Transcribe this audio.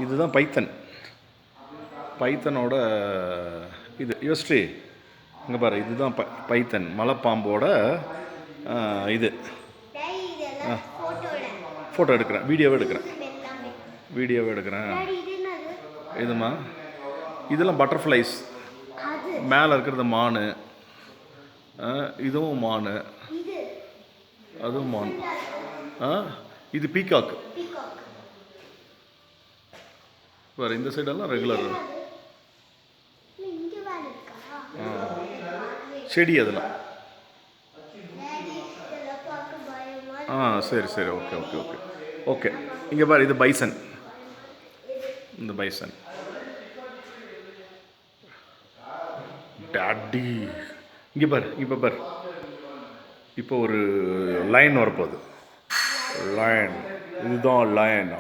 இதுதான் பைத்தன். பைத்தனோட இது யோஸ்ட்ரி இங்கே பாரு, இதுதான் பைத்தன் மலைப்பாம்போட இது. ஃபோட்டோ எடுக்கிறேன், வீடியோவே எடுக்கிறேன். இதுமா இதெல்லாம் பட்டர்ஃப்ளைஸ். மேலே இருக்கிறது மான், இதுவும் மான், அதுவும் மான். இது பீகாக். வேறு இந்த சைடெல்லாம் ரெகுலர் செடி அதெல்லாம். சரி சரி, ஓகே ஓகே ஓகே ஓகே. இங்கே பாரு, இது பைசன். இந்த பைசன் டாடி. இங்கே பாரு, இப்போ பாரு, இப்போ ஒரு லைன் வரப்போகுது. லயன், இதுதான் லயன்.